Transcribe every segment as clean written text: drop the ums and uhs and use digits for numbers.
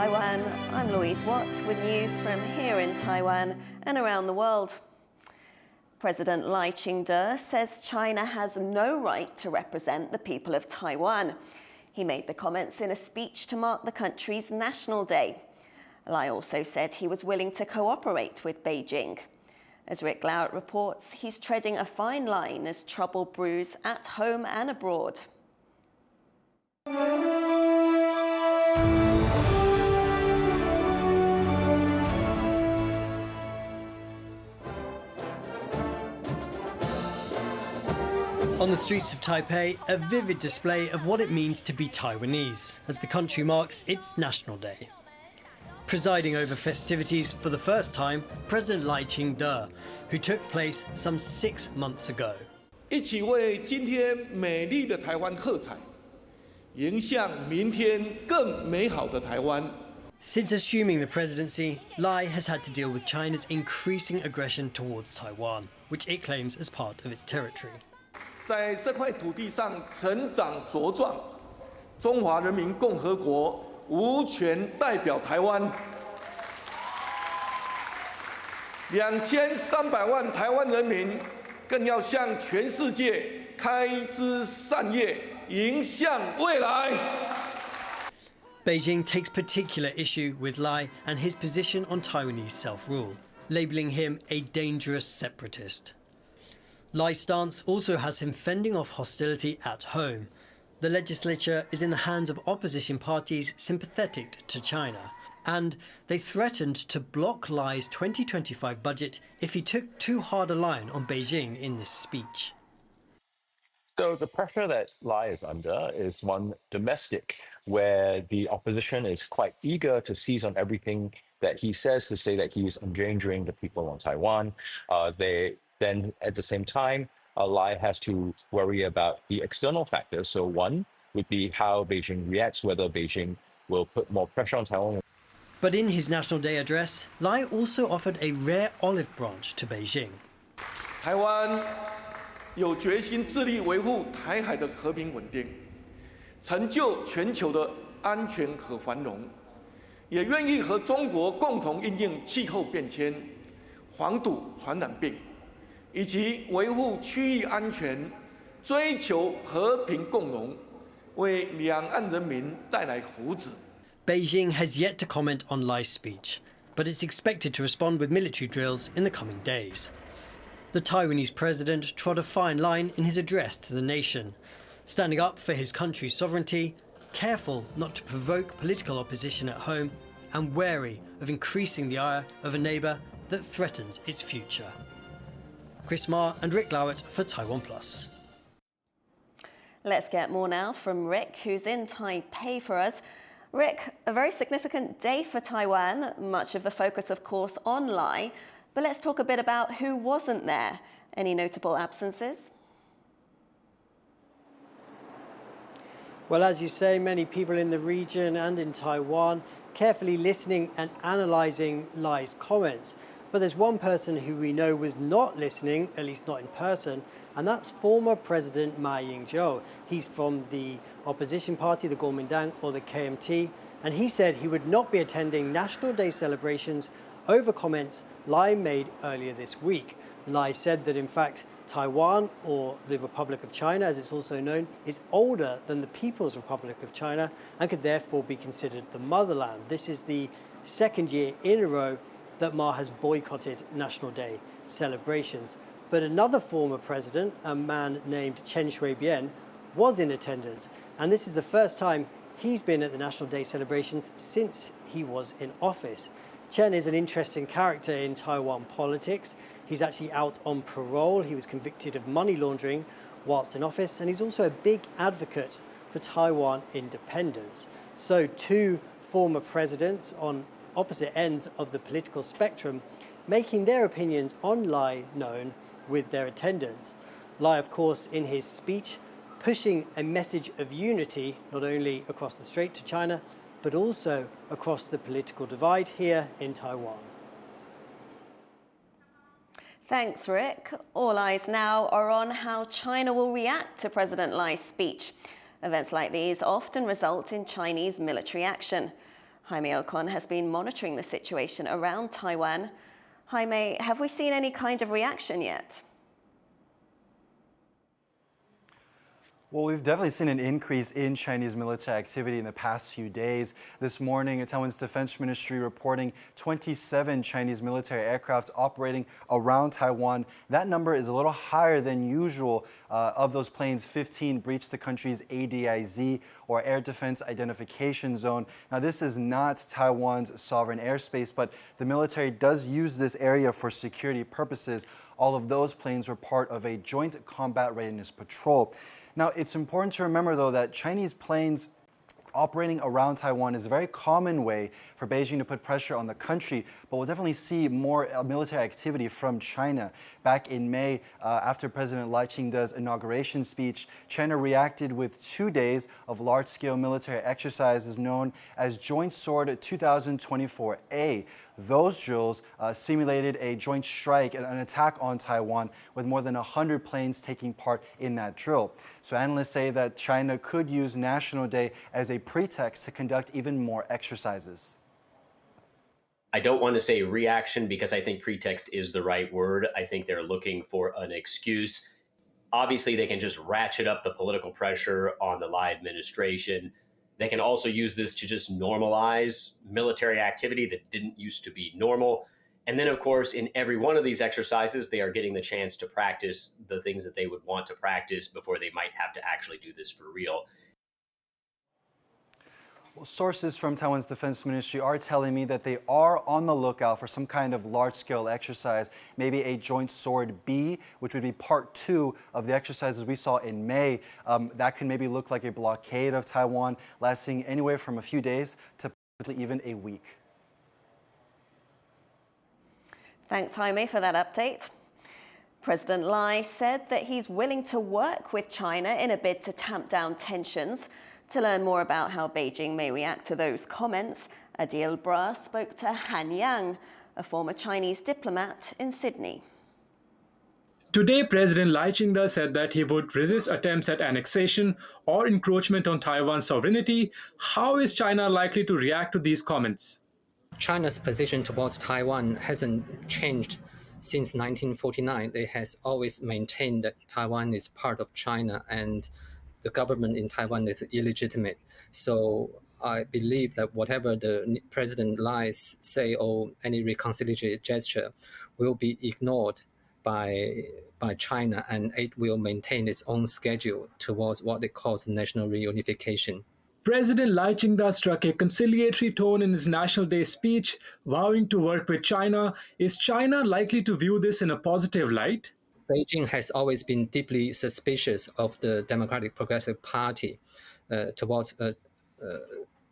Taiwan, I'm Louise with news from here in Taiwan and around the world. President Lai Ching-te says China has no right to represent the people of Taiwan. He made the comments in a speech to mark the country's National Day. Lai also said he was willing to cooperate with Beijing. As Rick Lowett reports, he's treading a fine line as trouble brews at home and abroad. On the streets of Taipei, a vivid display of what it means to be Taiwanese as the country marks its National Day. Presiding over festivities for the first time, President Lai Ching-te, who took place some 6 months ago. 一起为今天美丽的台湾喝彩，迎向明天更美好的台湾。 Since assuming the presidency, Lai has had to deal with China's increasing aggression towards Taiwan, which it claims as part of its territory. 在这块土地上成长茁壮，中华人民共和国无权代表台湾。2300万台湾人民更要向全世界开枝散叶，迎向未来。 Beijing takes particular issue with Lai and his position on Taiwanese self-rule, labelling him a dangerous separatist. Lai's stance also has him fending off hostility at home. The legislature is in the hands of opposition parties sympathetic to China, and they threatened to block Lai's 2025 budget if he took too hard a line on Beijing in this speech. So the pressure that Lai is under is one domestic, where the opposition is quite eager to seize on everything that he says to say that he is endangering the people on Taiwan. Then at the same time, Lai has to worry about the external factors. So one would be how Beijing reacts, whether Beijing will put more pressure on Taiwan. But in his National Day address, Lai also offered a rare olive branch to Beijing. 台湾有决心致力维护台海的和平稳定，成就全球的安全和繁荣，也愿意和中国共同因应气候变迁、防堵传染病，以及维护区域安全，追求和平共荣，为两岸人民带来福祉。 Beijing has yet to comment on Lai's speech, but it's expected to respond with military drills in the coming days. The Taiwanese president trod a fine line in his address to the nation, standing up for his country's sovereignty, careful not to provoke political opposition at home, and wary of increasing the ire of a neighbour that threatens its future. Chris Ma and Rick Lowett for TaiwanPlus. Let's get more now from Rick, who's in Taipei for us. Rick, a very significant day for Taiwan, much of the focus, of course, on Lai. But let's talk a bit about who wasn't there. Any notable absences? Well, as you say, many people in the region and in Taiwan carefully listening and analysing Lai's comments. But there's one person who we know was not listening, at least not in person, and that's former President Ma Ying-jeou. He's from the opposition party, the Kuomintang, or the KMT, and he said he would not be attending National Day celebrations over comments Lai made earlier this week. Lai said that, in fact, Taiwan, or the Republic of China, as it's also known, is older than the People's Republic of China and could therefore be considered the motherland. This is the second year in a row that Ma has boycotted National Day celebrations. But another former president, a man named Chen Shui-bian, was in attendance. And this is the first time he's been at the National Day celebrations since he was in office. Chen is an interesting character in Taiwan politics. He's actually out on parole. He was convicted of money laundering whilst in office, and he's also a big advocate for Taiwan independence. So two former presidents on opposite ends of the political spectrum making their opinions on Lai known with their attendance. Lai, of course, in his speech, pushing a message of unity, not only across the Strait to China, but also across the political divide here in Taiwan. Thanks, Rick. All eyes now are on how China will react to President Lai's speech. Events like these often result in Chinese military action. Jaime Ocon has been monitoring the situation around Taiwan. Jaime, have we seen any kind of reaction yet? Well, we've definitely seen an increase in Chinese military activity in the past few days. This morning, Taiwan's Defense Ministry reporting 27 Chinese military aircraft operating around Taiwan. That number is a little higher than usual. Of those planes, 15 breached the country's ADIZ, or Air Defense Identification Zone. Now, this is not Taiwan's sovereign airspace, but the military does use this area for security purposes. All of those planes were part of a joint combat readiness patrol. Now, it's important to remember, though, that Chinese planes operating around Taiwan is a very common way for Beijing to put pressure on the country, but we'll definitely see more military activity from China. Back in May, after President Lai Ching-te's inauguration speech, China reacted with 2 days of large-scale military exercises known as Joint Sword 2024A. Those drills simulated a joint strike and an attack on Taiwan, with more than 100 planes taking part in that drill. So analysts say that China could use National Day as a pretext to conduct even more exercises. I don't want to say reaction because I think pretext is the right word. I think they're looking for an excuse. Obviously, they can just ratchet up the political pressure on the Lai administration. They can also use this to just normalize military activity that didn't used to be normal. And then, of course, in every one of these exercises, they are getting the chance to practice the things that they would want to practice before they might have to actually do this for real. Well, sources from Taiwan's Defense Ministry are telling me that they are on the lookout for some kind of large-scale exercise, maybe a Joint Sword B, which would be part 2 of the exercises we saw in May. That could maybe look like a blockade of Taiwan, lasting anywhere from a few days to potentially even a week. Thanks, Jaime, for that update. President Lai said that he's willing to work with China in a bid to tamp down tensions. To learn more about how Beijing may react to those comments, Adil Bra spoke to Han Yang, a former Chinese diplomat in Sydney. Today, President Lai Ching-te said that he would resist attempts at annexation or encroachment on Taiwan's sovereignty. How is China likely to react to these comments? China's position towards Taiwan hasn't changed since 1949. It has always maintained that Taiwan is part of China and the government in Taiwan is illegitimate. So I believe that whatever the President Lai say or any reconciliatory gesture will be ignored by China, and it will maintain its own schedule towards what it calls national reunification. President Lai Ching-te struck a conciliatory tone in his National Day speech, vowing to work with China. Is China likely to view this in a positive light? Beijing has always been deeply suspicious of the Democratic Progressive Party towards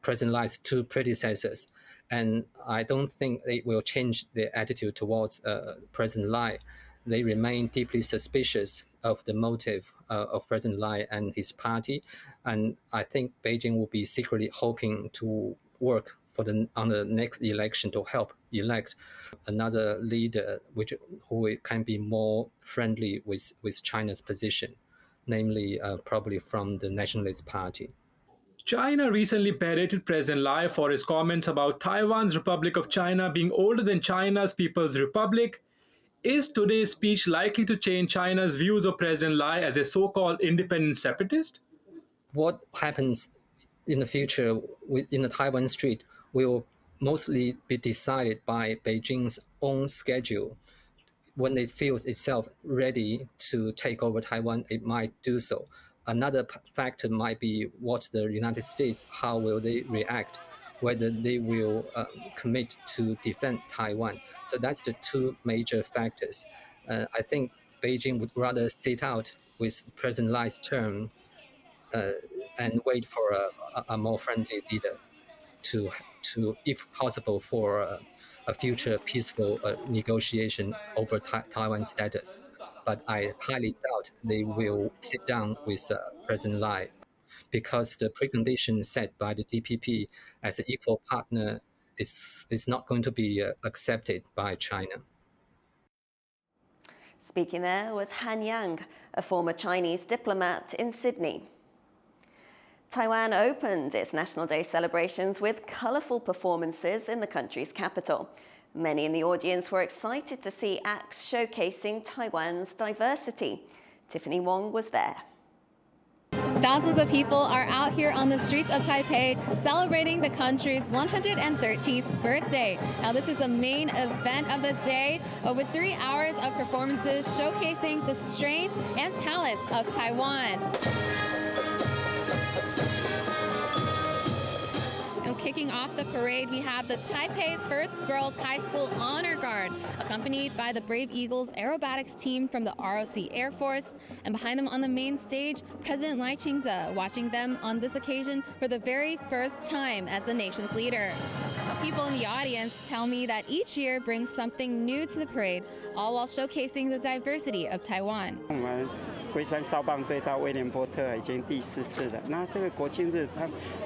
President Lai's 2 predecessors. And I don't think they will change their attitude towards President Lai. They remain deeply suspicious of the motive of President Lai and his party. And I think Beijing will be secretly hoping to work on the next election to help elect another leader who can be more friendly with China's position, namely probably from the Nationalist Party. China recently berated President Lai for his comments about Taiwan's Republic of China being older than China's People's Republic. Is today's speech likely to change China's views of President Lai as a so-called independent separatist? What happens in the future in the Taiwan Strait will mostly be decided by Beijing's own schedule. When it feels itself ready to take over Taiwan, it might do so. Another factor might be what the United States, how will they react, whether they will commit to defend Taiwan. So that's the 2 major factors. I think Beijing would rather sit out with President Lai's term and wait for a more friendly leader to, if possible, for a future peaceful negotiation over Taiwan status. But I highly doubt they will sit down with President Lai, because the precondition set by the DPP as an equal partner is not going to be accepted by China. Speaking there was Han Yang, a former Chinese diplomat in Sydney. Taiwan opened its National Day celebrations with colourful performances in the country's capital. Many in the audience were excited to see acts showcasing Taiwan's diversity. Tiffany Wong was there. Thousands of people are out here on the streets of Taipei celebrating the country's 113th birthday. Now, this is the main event of the day with 3 hours of performances showcasing the strength and talents of Taiwan. And kicking off the parade, we have the Taipei First Girls High School Honor Guard, accompanied by the Brave Eagles aerobatics team from the ROC Air Force. And behind them on the main stage, President Lai Ching-te, watching them on this occasion for the very first time as the nation's leader. People in the audience tell me that each year brings something new to the parade, all while showcasing the diversity of Taiwan. 龟山少棒队到威廉波特已经第4次了。那这个国庆日，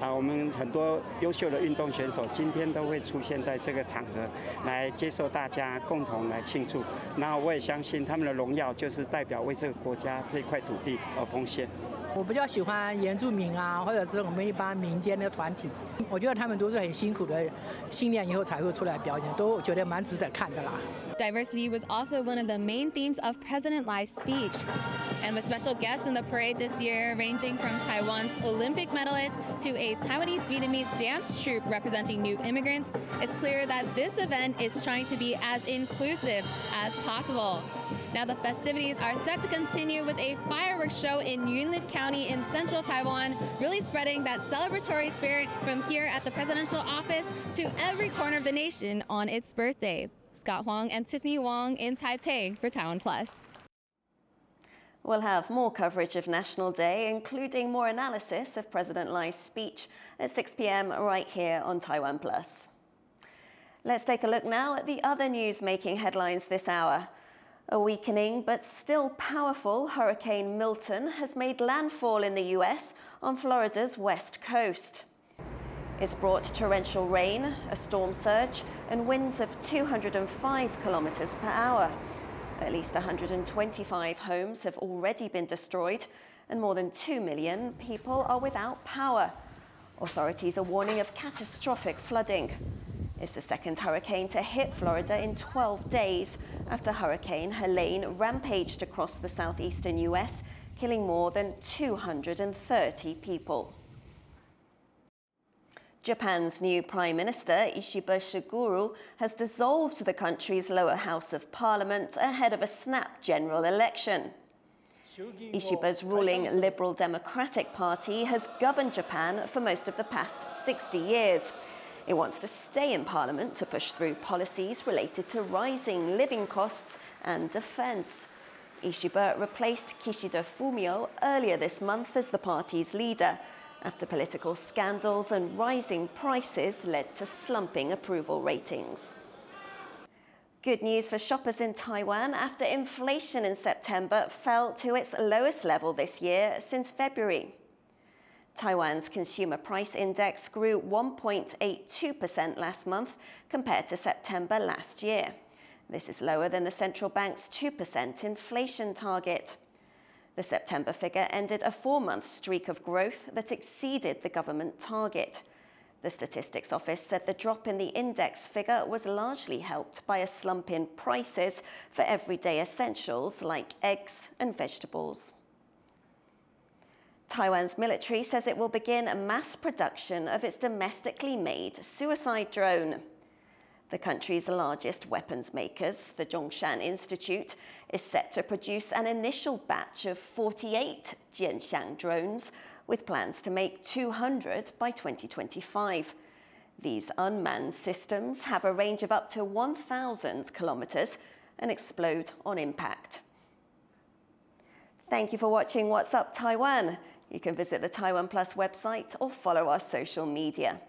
我们很多优秀的运动选手今天都会出现在这个场合，来接受大家共同来庆祝。那我也相信他们的荣耀就是代表为这个国家这块土地而奉献。我比较喜欢原住民啊，或者是我们一般民间的团体，我觉得他们都是很辛苦的训练以后才会出来表演，都觉得蛮值得看的啦。Diversity was also one of the main themes of President Lai's speech. And with special guests in the parade this year, ranging from Taiwan's Olympic medalist to a Taiwanese-Vietnamese dance troupe representing new immigrants, it's clear that this event is trying to be as inclusive as possible. Now, the festivities are set to continue with a fireworks show in Yunlin County in central Taiwan, really spreading that celebratory spirit from here at the presidential office to every corner of the nation on its birthday. Scott Huang and Tiffany Wong in Taipei for TaiwanPlus. We'll have more coverage of National Day, including more analysis of President Lai's speech at 6 p.m. right here on TaiwanPlus. Let's take a look now at the other news making headlines this hour. A weakening but still powerful Hurricane Milton has made landfall in the US on Florida's west coast. It's brought torrential rain, a storm surge, and winds of 205 kilometers per hour. At least 125 homes have already been destroyed, and more than 2 million people are without power. Authorities are warning of catastrophic flooding. It's the second hurricane to hit Florida in 12 days after Hurricane Helene rampaged across the southeastern US, killing more than 230 people. Japan's new Prime Minister, Ishiba Shiguru, has dissolved the country's lower house of parliament ahead of a snap general election. Ishiba's ruling Liberal Democratic Party has governed Japan for most of the past 60 years. It wants to stay in parliament to push through policies related to rising living costs and defence. Ishiba replaced Kishida Fumio earlier this month as the party's leader, after political scandals and rising prices led to slumping approval ratings. Good news for shoppers in Taiwan after inflation in September fell to its lowest level this year since February. Taiwan's consumer price index grew 1.82% last month compared to September last year. This is lower than the central bank's 2% inflation target. The September figure ended a 4-month streak of growth that exceeded the government target. The Statistics Office said the drop in the index figure was largely helped by a slump in prices for everyday essentials like eggs and vegetables. Taiwan's military says it will begin a mass production of its domestically made suicide drone. The country's largest weapons makers, the Zhongshan Institute, is set to produce an initial batch of 48 Jianxiang drones, with plans to make 200 by 2025. These unmanned systems have a range of up to 1,000 kilometers and explode on impact. Thank you for watching What's Up Taiwan. You can visit the TaiwanPlus website or follow our social media.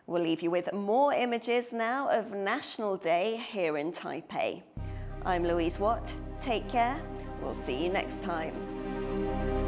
We'll leave you with more images now of National Day here in Taipei. I'm Louise Watt. Take care. We'll see you next time.